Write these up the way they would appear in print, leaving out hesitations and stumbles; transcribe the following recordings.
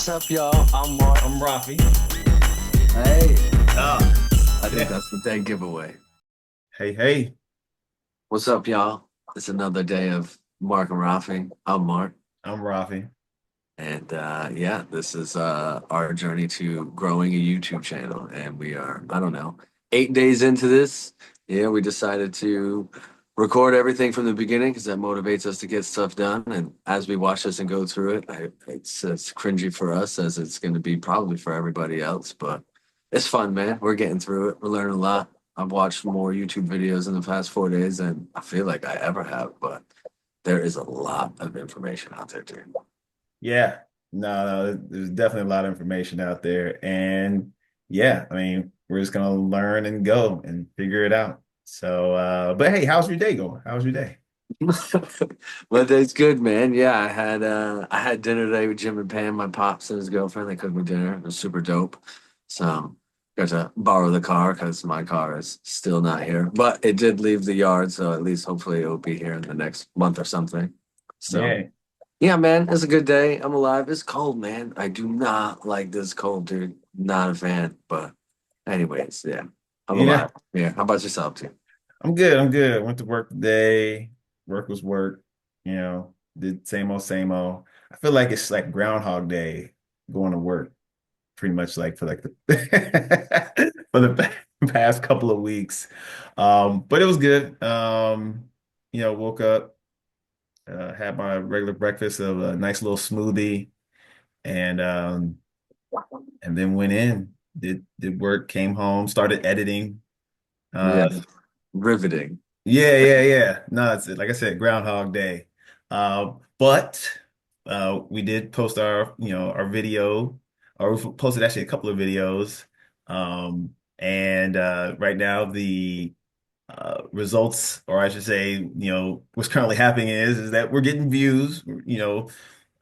What's up, y'all? I'm Mark. I'm Rafi. Hey, Ah, I think yeah. that's the day giveaway. Hey, hey. What's up, y'all? It's another day of Mark and Rafi. I'm Mark. I'm Rafi. And yeah, this is our journey to growing a YouTube channel. And we are, I don't know, 8 days into this. Yeah, we decided to record everything from the beginning because that motivates us to get stuff done. And as we watch this and go through it, it's cringy for us as it's going to be probably for everybody else. But it's fun, man. We're getting through it. We're learning a lot. I've watched more YouTube videos in the past 4 days than I feel like I ever have. But there is a lot of information out there, dude. Yeah. No, there's definitely a lot of information out there. And yeah, I mean, we're just gonna learn and go and figure it out. So but hey, how's your day going? How's your day? My day's good, man. Yeah, I had dinner today with Jim and Pam, my pops and his girlfriend. They cooked me dinner. It was super dope. So got to borrow the car because my car is still not here. But it did leave the yard, so at least hopefully it will be here in the next month or something. So Yeah. yeah, man, it's a good day. I'm alive. It's cold, man. I do not like this cold, dude. Not a fan. But anyways, yeah, I'm Yeah. alive. Yeah. How about yourself, too? I'm good. I'm good. Went to work today. Work was work, did same old, same old. I feel like it's like Groundhog Day going to work. Pretty much like for like the for the past couple of weeks. But it was good. Woke up, had my regular breakfast of a nice little smoothie, and and then went in, did work, came home, started editing. Yeah, Uh, riveting. yeah. No, it's like I said, Groundhog Day. But we did post our video, or we posted actually a couple of videos. And right now the results, or I should say, what's currently happening is that we're getting views.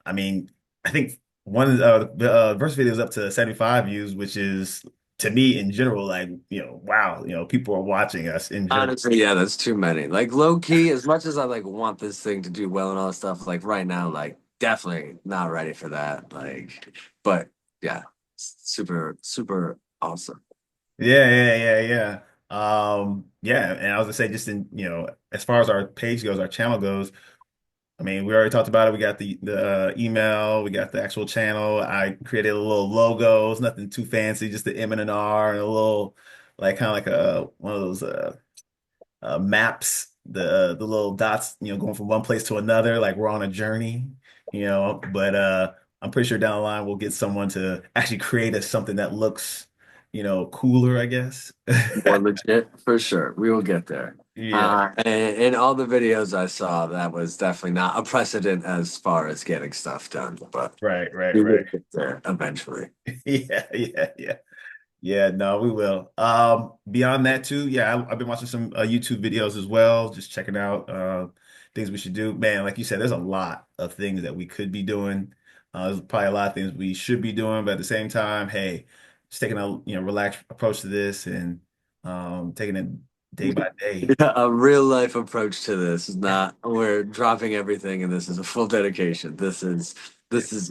I mean, I think the first video is up to 75 views, which is to me in general, like, wow, people are watching us in general. Honestly, yeah, that's too many. Like low key, as much as I like want this thing to do well and all that stuff, like right now, like definitely not ready for that. Like, but yeah, super, super awesome. Yeah. Yeah, and I was gonna say just in, as far as our page goes, our channel goes, I mean, we already talked about it. We got the email, we got the actual channel. I created a little logo. It's nothing too fancy, just the M and an R and a little like kind of like a one of those maps, the little dots, going from one place to another, like we're on a journey, But I'm pretty sure down the line we'll get someone to actually create us something that looks, cooler, I guess. More legit for sure. We will get there. Yeah, And in all the videos I saw, that was definitely not a precedent as far as getting stuff done, but we will right. get there eventually. Yeah. Yeah, no, we will. Beyond that too, yeah, I've been watching some YouTube videos as well, just checking out things we should do. Man, like you said, there's a lot of things that we could be doing. There's probably a lot of things we should be doing, but at the same time, hey, just taking a relaxed approach to this and taking it day by day. Yeah, a real life approach to this is not we're dropping everything and this is a full dedication. This is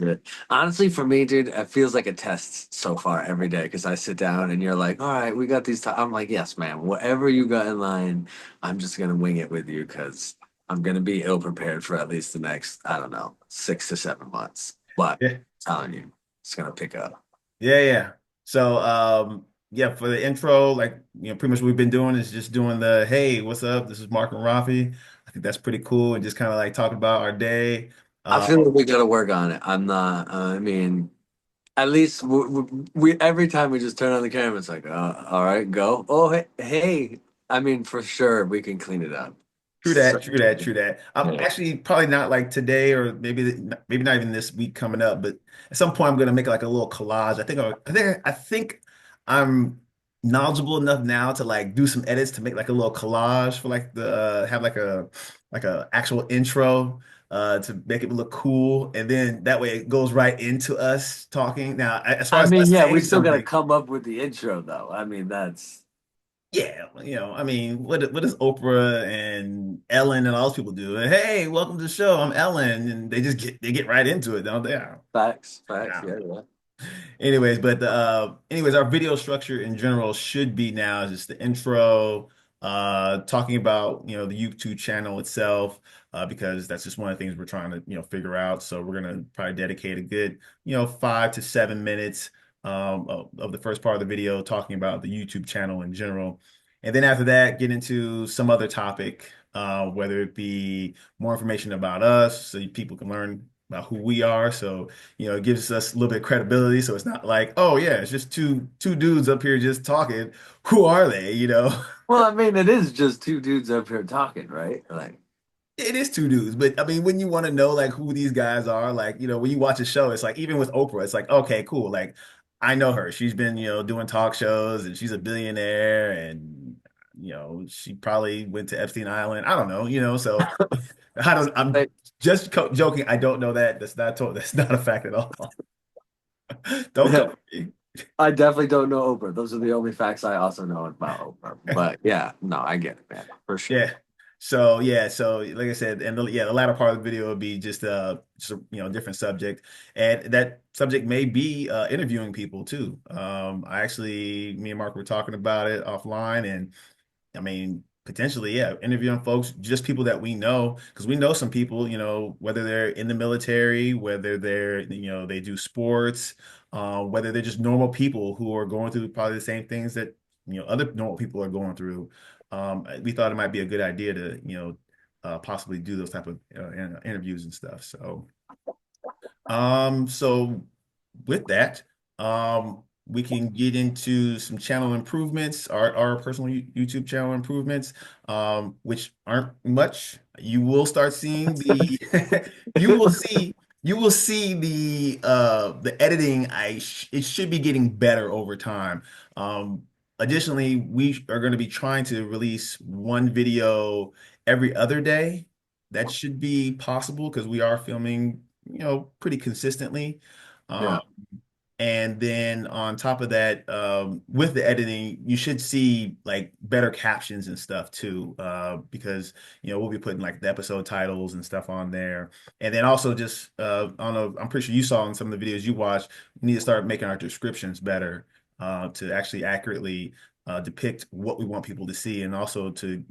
it. Honestly, for me, dude, it feels like a test so far every day because I sit down and you're like, all right, we got these. I'm like, yes, man, whatever you got in line, I'm just gonna wing it with you because I'm gonna be ill prepared for at least the next, I don't know, 6 to 7 months. But Yeah. I'm telling you, it's gonna pick up. Yeah. So, yeah, for the intro, like, pretty much what we've been doing is just doing the, hey, what's up? This is Mark and Rafi. I think that's pretty cool. And just kind of like talking about our day. I Uh, feel like we gotta work on it. I'm not. I mean. At least we every time we just turn on the camera, it's like, all right, go. Oh, hey. I mean, for sure, we can clean it up. True So, that, true that. I'm yeah. actually probably not like today or maybe not even this week coming up, but at some point I'm gonna make like a little collage. I think I'm knowledgeable enough now to like do some edits to make like a little collage for like the have like a actual intro to make it look cool, and then that way it goes right into us talking. Now, as far I as mean, us yeah, we saying still got to something. come up with the intro, though. I mean, that's. Yeah, I mean, what does Oprah and Ellen and all those people do? Hey, welcome to the show. I'm Ellen, and they get right into it, don't they? Facts, facts. Yeah. Yeah, yeah. Anyways, but anyways, our video structure in general should be now just the intro, talking about the YouTube channel itself, because that's just one of the things we're trying to figure out. So we're gonna probably dedicate a good 5 to 7 minutes of the first part of the video talking about the YouTube channel in general, and then after that, get into some other topic, whether it be more information about us, so people can learn about who we are. So it gives us a little bit of credibility. So it's not like, oh yeah, it's just two dudes up here just talking. Who are they? Well, I mean, it is just two dudes up here talking, right? Like, It is two dudes, but I mean, when you want to know like who these guys are, like when you watch a show, it's like even with Oprah, it's like okay, cool. Like I know her. She's been doing talk shows, and she's a billionaire, and she probably went to Epstein Island. I don't know, so I don't. I'm like, just joking. I don't know that. That's not a fact at all. Don't come yeah, for me. I definitely don't know Oprah. Those are the only facts I also know about Oprah. But yeah, no, I get it, man, for sure. Yeah. So yeah, so like I said, and the latter part of the video would be just a different subject, and that subject may be interviewing people too. Me and Mark were talking about it offline, and I mean, potentially, yeah, interviewing folks, just people that we know, because we know some people, whether they're in the military, whether they do sports, whether they're just normal people who are going through probably the same things that, other normal people are going through. We thought it might be a good idea to, possibly do those type of interviews and stuff. So with that, we can get into some channel improvements, our personal YouTube channel improvements, which aren't much. You will start seeing you will see, the editing. It should be getting better over time. Additionally, we are going to be trying to release one video every other day. That should be possible because we are filming pretty consistently. Um, Yeah. and then on top of that, with the editing, you should see like better captions and stuff too, because we'll be putting like the episode titles and stuff on there. And then also just I don't know, I'm pretty sure you saw in some of the videos you watched, we need to start making our descriptions better, to actually accurately depict what we want people to see, and also to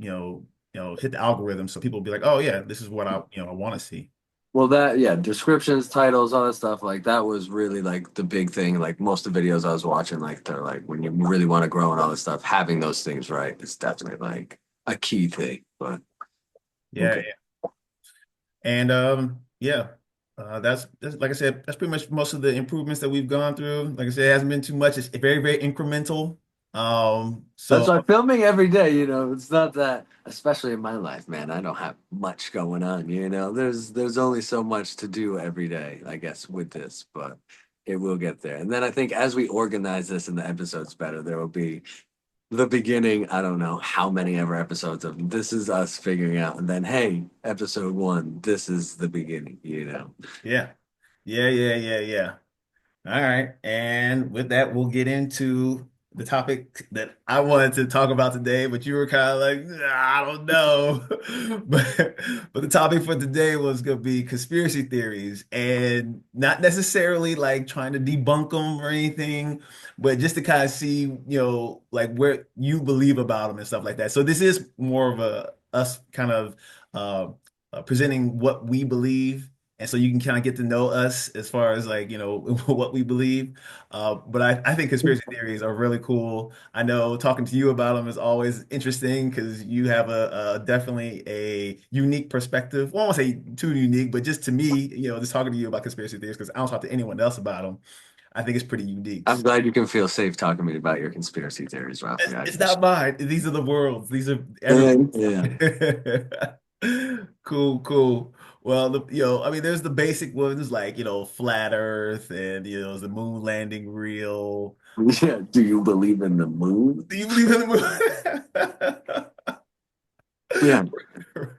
hit the algorithm so people will be like, oh yeah, this is what I want to see. Well, that, yeah, descriptions, titles, all that stuff, like that was really like the big thing. Like most of the videos I was watching, like they're like when you really want to grow and all this stuff, having those things right is definitely like a key thing. But Yeah, okay. yeah. And yeah, that's like I said, that's pretty much most of the improvements that we've gone through. Like I said, it hasn't been too much. It's very, very incremental. That's So why filming every day, it's not that, especially in my life, man, I don't have much going on. There's only so much to do every day, I guess, with this, but it will get there. And then I think as we organize this in the episodes better, there will be the beginning, I don't know how many ever episodes of this is us figuring out, and then hey, episode one, this is the beginning. yeah, yeah, yeah, yeah, yeah. All right. And with that, we'll get into the topic that I wanted to talk about today, but you were kind of like, "Nah, I don't know." But the topic for today was going to be conspiracy theories, and not necessarily like trying to debunk them or anything, but just to kind of see, like where you believe about them and stuff like that. So this is more of a us kind of uh, presenting what we believe, and so you can kind of get to know us as far as like what we believe. But I think conspiracy theories are really cool. I know talking to you about them is always interesting because you have a definitely a unique perspective. Well, I won't say too unique, but just to me, just talking to you about conspiracy theories, because I don't talk to anyone else about them. I think it's pretty unique. I'm glad you can feel safe talking to me about your conspiracy theories, Rafi. I It's not appreciate mine. These are the world's. These are everyone. it. Yeah. Cool, cool. Well, I mean, there's the basic ones like, flat Earth, and, is the moon landing real? Yeah. Do you believe in the moon? Do you believe in the Yeah. moon?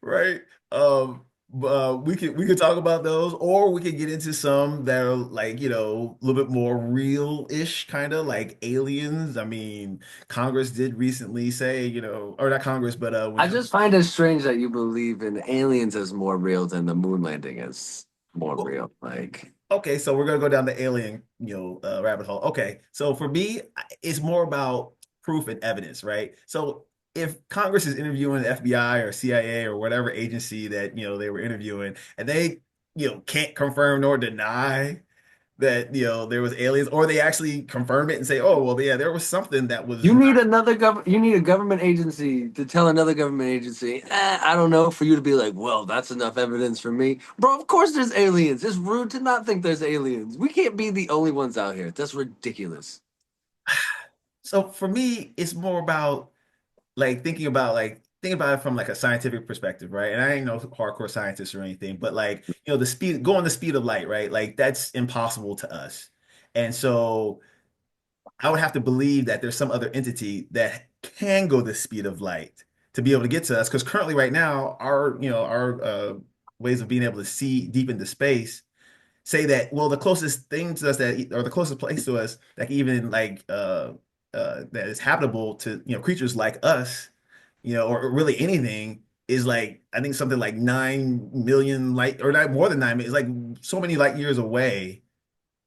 Right. Um, we could talk about those, or we could get into some that are like, a little bit more real-ish, kind of like aliens. I mean, Congress did recently say, or not Congress, but when I just find it strange that you believe in aliens as more real than the moon landing is more well, real. Like, okay, so we're gonna go down the alien, rabbit hole. Okay, so for me, it's more about proof and evidence, right? So if Congress is interviewing the FBI or CIA or whatever agency that they were interviewing, and they can't confirm nor deny that there was aliens, or they actually confirm it and say, oh well, yeah, there was something that was you not. need you need a government agency to tell another government agency, I don't know, for you to be like, well, that's enough evidence for me. Bro, of course there's aliens. It's rude to not think there's aliens. We can't be the only ones out here. That's ridiculous. So for me, it's more about thinking about it from like a scientific perspective, right? And I ain't no hardcore scientist or anything, but like, going the speed of light, right? Like that's impossible to us. And so I would have to believe that there's some other entity that can go the speed of light to be able to get to us. Because currently, right now, our ways of being able to see deep into space say that, well, the closest thing to us or the closest place to us that can even that is habitable to creatures like us, or really anything, is like, I think something like 9 million light, or not, more than 9 million. It's like so many light years away,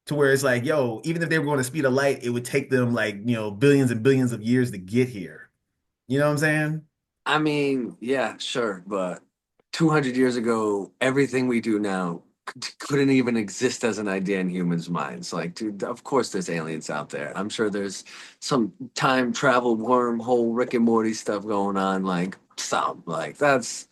to where it's like, yo, even if they were going to speed of light, it would take them like billions and billions of years to get here. You know what I'm saying? I mean, yeah, sure, but 200 years ago, everything we do now couldn't even exist as an idea in humans' minds. Like, dude, of course there's aliens out there. I'm sure there's some time travel wormhole Rick and Morty stuff going on. Like, some like that's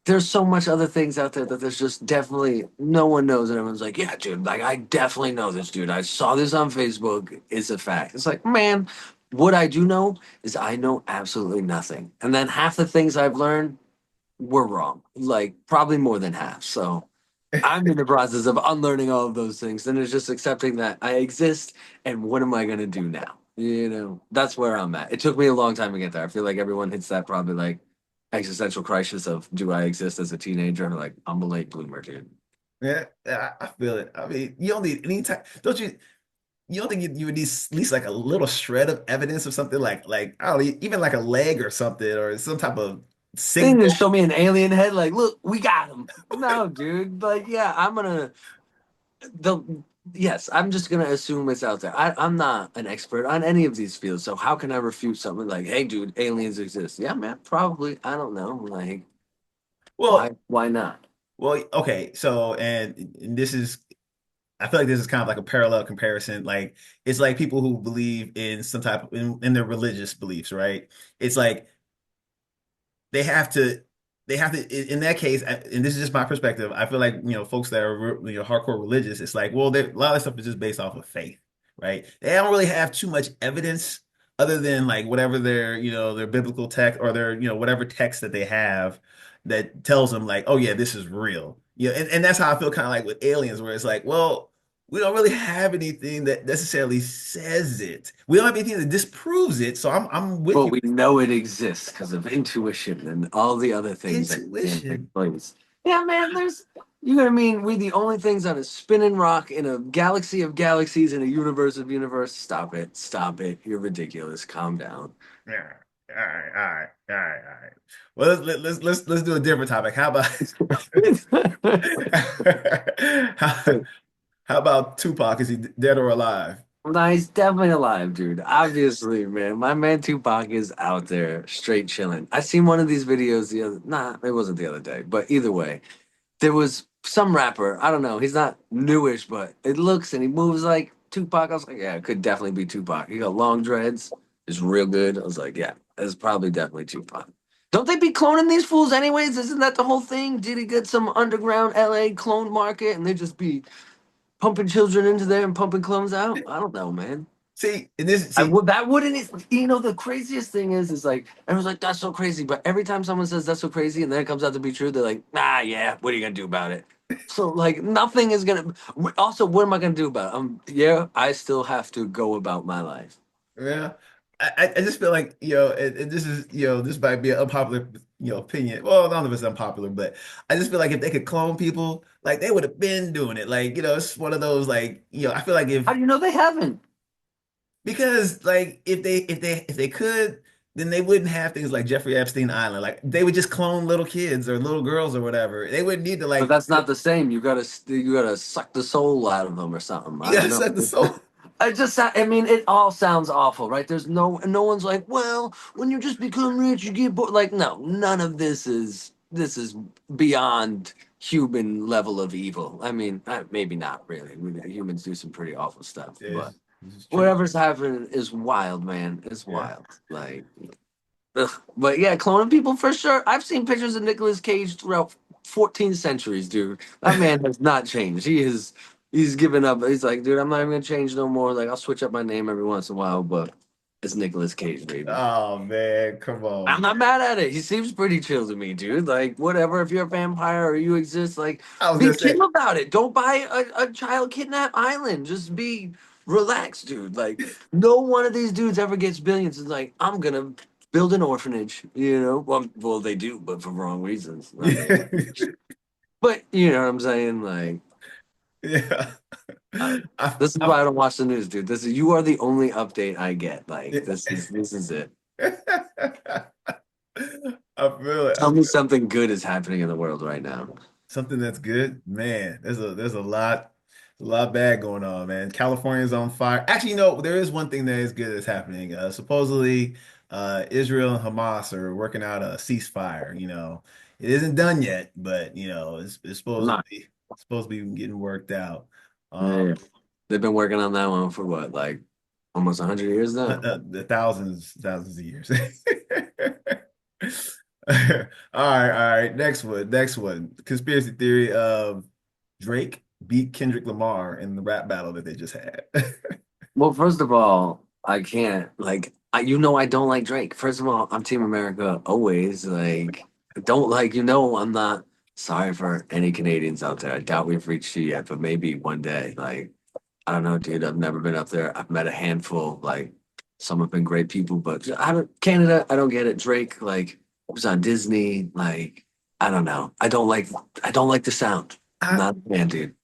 there's so much other things out there that there's just definitely no one knows, and everyone's like, yeah, dude, like I definitely know this, dude. I saw this on Facebook. It's a fact. It's like, man, what I do know is I know absolutely nothing, and then half the things I've learned were wrong, like probably more than half. So I'm in the process of unlearning all of those things, and it's just accepting that I exist, and what am I gonna do now? That's where I'm at. It took me a long time to get there. I feel like everyone hits that probably like existential crisis of do I exist as a teenager? Like I'm a late bloomer, dude. Yeah, I feel it. I mean, you don't need any time, don't you? You don't think you would need at least like a little shred of evidence of something, like I don't know, even like a leg or something, or some type of They didn't signal? just show me an alien head, like, look, we got him. No, dude. Like, yeah, I'm gonna the yes, I'm just gonna assume it's out there. I'm not an expert on any of these fields, so how can I refute something like, hey, dude, aliens exist? Yeah, man, probably. I don't know. Like, Well, why not? okay. So, and this is, I feel like this is kind of like a parallel comparison. Like, it's like people who believe in some type of in their religious beliefs, right? It's like they have to in that case, and this is just my perspective, I feel like folks that are hardcore religious, it's like, well, a lot of stuff is just based off of faith, right? They don't really have too much evidence other than like whatever their biblical text, or their whatever text that they have that tells them like, oh yeah, this is real. And that's how I feel kind of like with aliens, where it's like, well, we don't really have anything that necessarily says it. We don't have anything that disproves it. So I'm with But you. we know it exists because of intuition and all the other things that can Intuition. take place. Yeah, man, you know what I mean? We're the only things on a spinning rock in a galaxy of galaxies in a universe of universe. Stop it. Stop it. You're ridiculous. Calm down. Yeah. All right. All right. All right. All right. Well, let's do a different topic. How about how, how about Tupac? Is he dead or alive? Nah, he's definitely alive, dude. Obviously, man. My man Tupac is out there straight chilling. I seen one of these videos it wasn't the other day, but either way, there was some rapper. I don't know. He's not newish, but it looks and he moves like Tupac. I was like, yeah, it could definitely be Tupac. He got long dreads. It's real good. I was like, yeah, it's probably definitely Tupac. Don't they be cloning these fools anyways? Isn't that the whole thing? Did he get some underground LA clone market and they just be pumping children into there and pumping clones out? I don't know, man. See, and this I see, would that wouldn't the craziest thing is like everyone's like that's so crazy, but every time someone says that's so crazy and then it comes out to be true, they're like, nah, yeah, what are you gonna do about it? So like nothing is gonna. Also, what am I gonna do about it? Yeah, I still have to go about my life. yeah. I just feel like, and this is, this might be an unpopular opinion. Well, none of it's unpopular, but I just feel like if they could clone people, like they would have been doing it. Like, it's one of those like, I feel like How if do you know they haven't? because like if they could, then they wouldn't have things like Jeffrey Epstein Island. Like they would just clone little kids or little girls or whatever. They wouldn't need to But like that's not the same. You gotta suck the soul out of them or something. you I don't gotta know. set the soul. I mean, it all sounds awful, right? There's no one's like, well, when you just become rich, you get bored. Like, no, none of this is beyond human level of evil. I mean, maybe not really. Humans do some pretty awful stuff, Yeah, but this is true. whatever's happening is wild, man. It's Yeah. wild. Like, ugh. But yeah, cloning people for sure. I've seen pictures of Nicolas Cage throughout 14 centuries, dude. That man has not changed. He's given up. He's like, dude, I'm not even gonna change no more. Like, I'll switch up my name every once in a while, but it's Nicolas Cage, baby. Oh man, come I'm on. not mad at it. He seems pretty chill to me, dude. Like, whatever, if you're a vampire or you exist, like, I was be gonna chill say, about it. Don't buy a child kidnap island. Just be relaxed, dude. Like, no one of these dudes ever gets billions. It's like, I'm gonna build an orphanage, you know? Well, they do, but for wrong reasons. I mean, yeah, but you know what I'm saying? Like, yeah. uh, I, this is I, why I don't watch the news, dude. You are the only update I get. Like, this is it. I feel it. Tell me something good is happening in the world right now. Something that's good, man. There's a lot bad going on, man. California's on fire. Actually, there is one thing that is good that's happening. Supposedly, Israel and Hamas are working out a ceasefire. It isn't done yet, but it's Not. supposed to be getting worked out. Yeah, Um, yeah. They've been working on that one for what, like almost 100 years now? the thousands of years. All right, all right. Next one. Conspiracy theory of Drake beat Kendrick Lamar in the rap battle that they just had. Well, first of all, I can't like I don't like Drake. First of all, I'm Team America always. Like I don't like I'm not sorry for any Canadians out there. I doubt we've reached you yet, but maybe one day. Like I don't know, dude. I've never been up there. I've met a handful. Like some have been great people, but I don't Canada. I don't get it. Drake like was on Disney. Like I don't know. I don't like the sound. I'm I, not a fan, dude.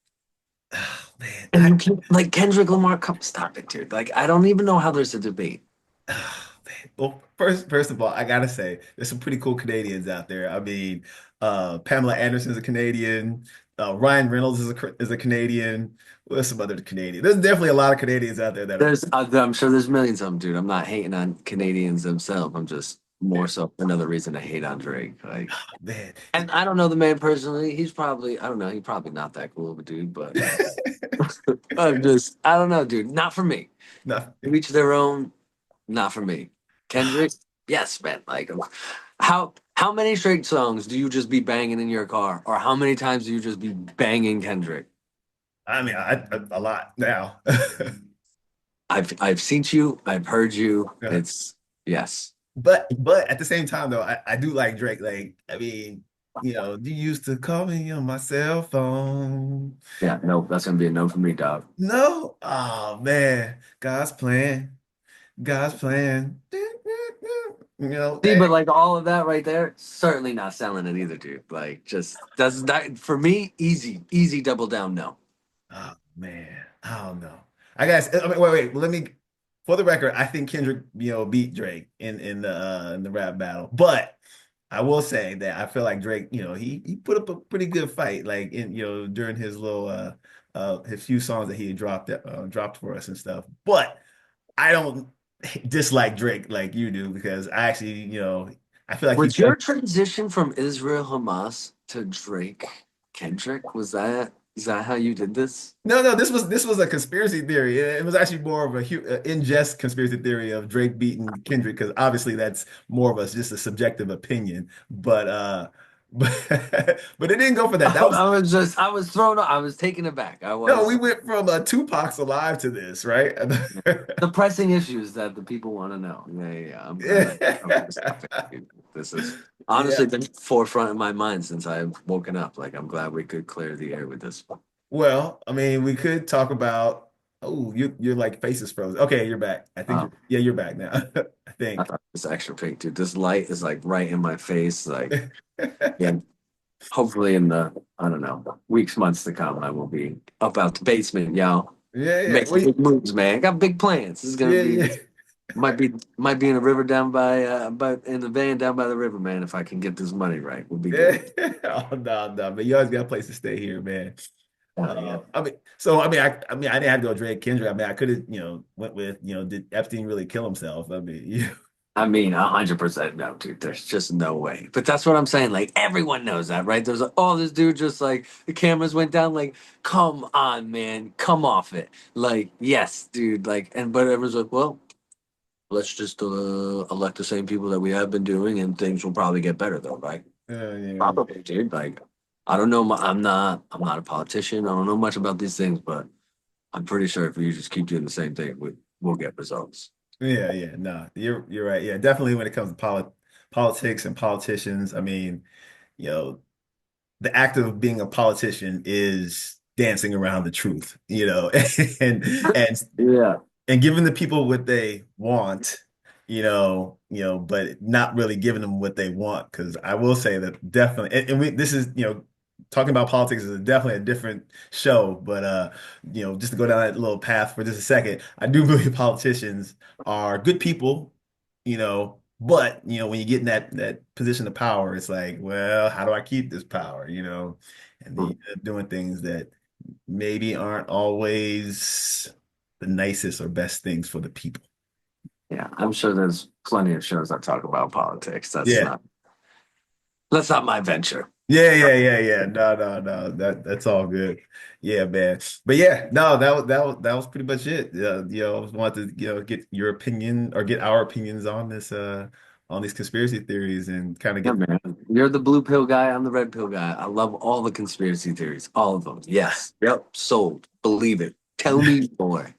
oh man, And you can like Kendrick Lamar, come stop it, dude. Like I don't even know how there's a debate. oh, man. Well, first of all, I gotta say, there's some pretty cool Canadians out there. I mean, Pamela Anderson's a Canadian. Ryan Reynolds is a Canadian. What's some other Canadian? There's definitely a lot of Canadians out there that are. I'm sure there's millions of them, dude. I'm not hating on Canadians themselves. I'm just more so another reason to hate on Drake. Like, Man. and I don't know the man personally. He's probably, I don't know, he's probably not that cool of a dude, but I don't know, dude. Not for me. No. Each their own. Not for me. Kendrick, yes, man. Like, how many straight songs do you just be banging in your car, or how many times do you just be banging Kendrick? I mean, a lot now. I've seen you. I've heard you. Yeah. It's yes. But at the same time though, I do like Drake. Like, I mean, you used to call me on my cell phone. Yeah, no, that's gonna be a no for me, dog. No, oh man, God's plan, God's plan. See, but Hey. like all of that right there, certainly not selling it either, dude. Like, just does that for me, easy double down, no. Oh man, I don't know. I guess. I mean, wait. Let me. For the record, I think Kendrick, beat Drake in the rap battle. But I will say that I feel like Drake, he put up a pretty good fight, like during his little his few songs that he had dropped for us and stuff. But I don't dislike Drake like you do because I actually, I feel like he Was does. your transition from Israel Hamas to Drake Kendrick? Is that how you did this? No, no, this was a conspiracy theory. It was actually more of in jest conspiracy theory of Drake beating Kendrick because obviously that's more of just a subjective opinion. But but it didn't go for that. That was I was thrown off. I was taken aback. I no, we was. went from Tupac's alive to this, right? The pressing issues that the people want to know. Yeah, yeah, yeah. I'm glad I covered this topic. Dude. This is honestly Yeah. been forefront of my mind since I've woken up. Like, I'm glad we could clear the air with this. Well, I mean, we could talk about. Oh, you're like faces frozen. Okay, you're back. I think Uh, yeah, you're back now. I think. thought it was extra pink, dude. This light is like right in my face. Like, yeah, hopefully in the, I don't know, weeks, months to come, I will be up out the basement, y'all. Yeah, yeah. Making big moves, man. Got big plans. This is gonna Yeah, be yeah. might be in a river down by in the van down by the river, man. If I can get this money right, we'll be Yeah. good. Oh no, no, but you always got a place to stay here, man. Oh yeah. I mean, I didn't have to go Drake Kendrick. I mean, I could have, went with, did Epstein really kill himself? I mean, yeah, I mean, 100% no, dude. There's just no way. But that's what I'm saying. Like everyone knows that, right? There's like, oh, this dude just like the cameras went down. Like, come on, man, come off it. Like, yes, dude. Like, and but everyone's like, well, let's just elect the same people that we have been doing, and things will probably get better, though, right? yeah, Probably, dude. Like, I don't know. I'm not a politician. I don't know much about these things, but I'm pretty sure if we just keep doing the same thing, we'll get results. yeah, yeah. No, you're right. Yeah, definitely when it comes to politics and politicians, I mean, you know, the act of being a politician is dancing around the truth, and and Yeah. and giving the people what they want, but not really giving them what they want. Because I will say that definitely, and this is, talking about politics is definitely a different show. But just to go down that little path for just a second, I do believe politicians are good people, but when you get in that position of power, it's like, well, how do I keep this power, and Hmm. the doing things that maybe aren't always the nicest or best things for the people. Yeah, I'm sure there's plenty of shows that talk about politics. That's Yeah. not my venture. Yeah, yeah, yeah, yeah. No, no, no. That's all good. Yeah, man. But yeah, no, that was pretty much it. Wanted to, get your opinion or get our opinions on this on these conspiracy theories and kind of Yeah, get man. You're the blue pill guy. I'm the red pill guy. I love all the conspiracy theories, all of them. Yes. Yep. Sold. Believe it. Tell me more.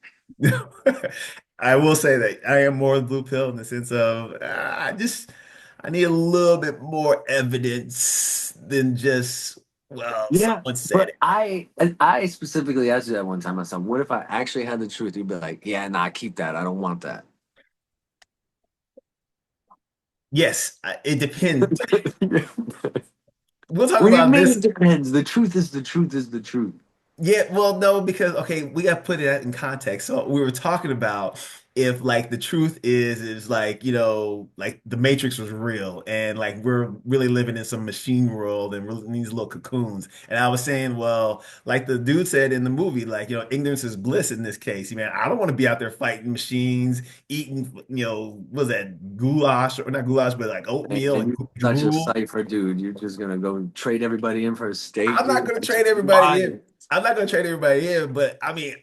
I will say that I am more blue pill in the sense of I need a little bit more evidence than just, well, Yeah, someone said but it. I specifically asked you that one time. I said, "What if I actually had the truth?" You'd be like, "Yeah, nah, keep that. I don't want that." Yes, it depends. We'll talk What do you about mean this. it depends? The truth is the truth is the truth. Yeah, well, no, because okay, we got to put it in context. So we were talking about if like the truth is like, like the Matrix was real and like we're really living in some machine world and we're in these little cocoons. And I was saying, well, like the dude said in the movie, like, ignorance is bliss in this case. Man, I don't want to be out there fighting machines, eating, what was that, goulash or not goulash, but like oatmeal And and you're such a drool. cipher, dude. You're just gonna go trade everybody in for a steak, I'm not dude. going to That's trade everybody in. wild. I'm not going to trade everybody in, but I mean,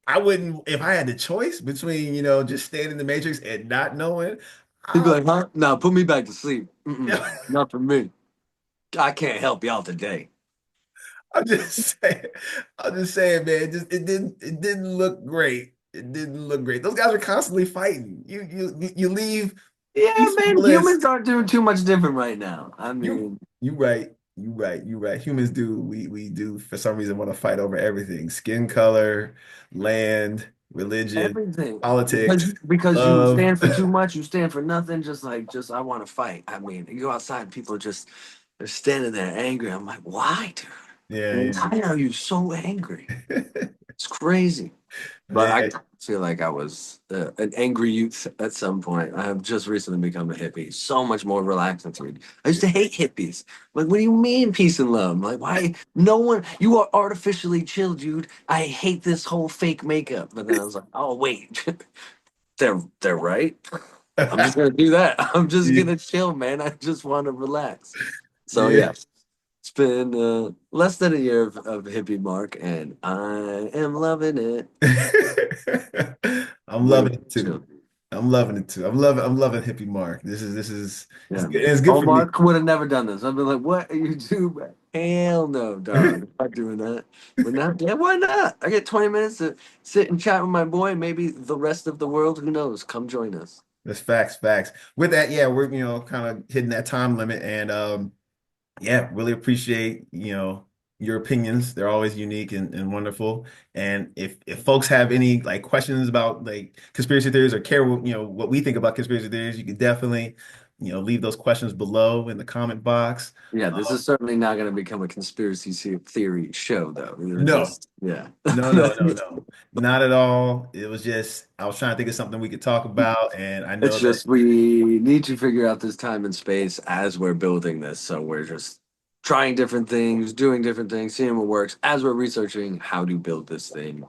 I wouldn't if I had the choice between, just staying in the Matrix and not knowing. He'd be I'll, like, "Huh? No, put me back to sleep. Mm-mm, not for me. I can't help y'all today." I'm just saying, I'm just saying, man, it didn't look great. It didn't look great. Those guys are constantly fighting. You leave Yeah, peaceful man. bliss. Humans aren't doing too much different right now. I You mean, you right. You right. You right. Humans do we do for some reason want to fight over everything. Skin color, land, religion, everything. politics, Because you love. stand for too much, you stand for nothing. Just I want to fight. I mean, you go outside, and people just they're standing there angry. I'm like, why, dude? Yeah, And yeah. why are you so angry? It's crazy. But I Yeah. feel like I was an angry youth at some point. I have just recently become a hippie. So much more relaxing to me. I used to hate hippies. Like, what do you mean peace and love? Like, why? No one. You are artificially chill, dude. I hate this whole fake makeup. But then I was like, oh wait, they're right. I'm just gonna do that. I'm just Yeah. gonna chill, man. I just want to relax. So yeah, it's been less than a year of hippie mark, and I am loving it. I'm Way loving more it chill. too. I'm loving it too. I'm loving hippie Mark. This is Yeah, man. it's good for me. Omar would have never done this. I've been like, "What are you doing?" Hell no, dog. I'm not doing that. But now, yeah, why not? I get 20 minutes to sit and chat with my boy. Maybe the rest of the world, who knows? Come join us. That's facts, facts. With that, yeah, we're kind of hitting that time limit and yeah, really appreciate, your opinions. They're always unique and wonderful. And if folks have any like questions about like conspiracy theories or care what, what we think about conspiracy theories, you can definitely, leave those questions below in the comment box. Yeah, this is certainly not going to become a conspiracy theory show, though. We're No, just, yeah. no, not at all. It was just I was trying to think of something we could talk about, and I It's know that just we need to figure out this time and space as we're building this. So we're just trying different things, doing different things, seeing what works as we're researching how to build this thing.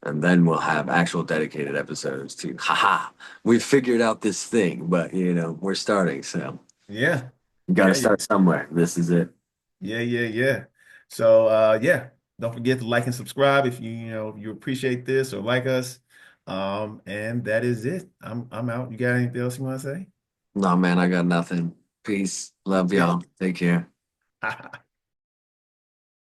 And then we'll have actual dedicated episodes to, haha, we've figured out this thing, but we're starting. So yeah, you got to yeah, yeah, start somewhere. This is it. yeah. So yeah, don't forget to like and subscribe if if you appreciate this or like us. And that is it. I'm out. You got anything else you want to say? No, man, I got nothing. Peace. Love y'all. Take care.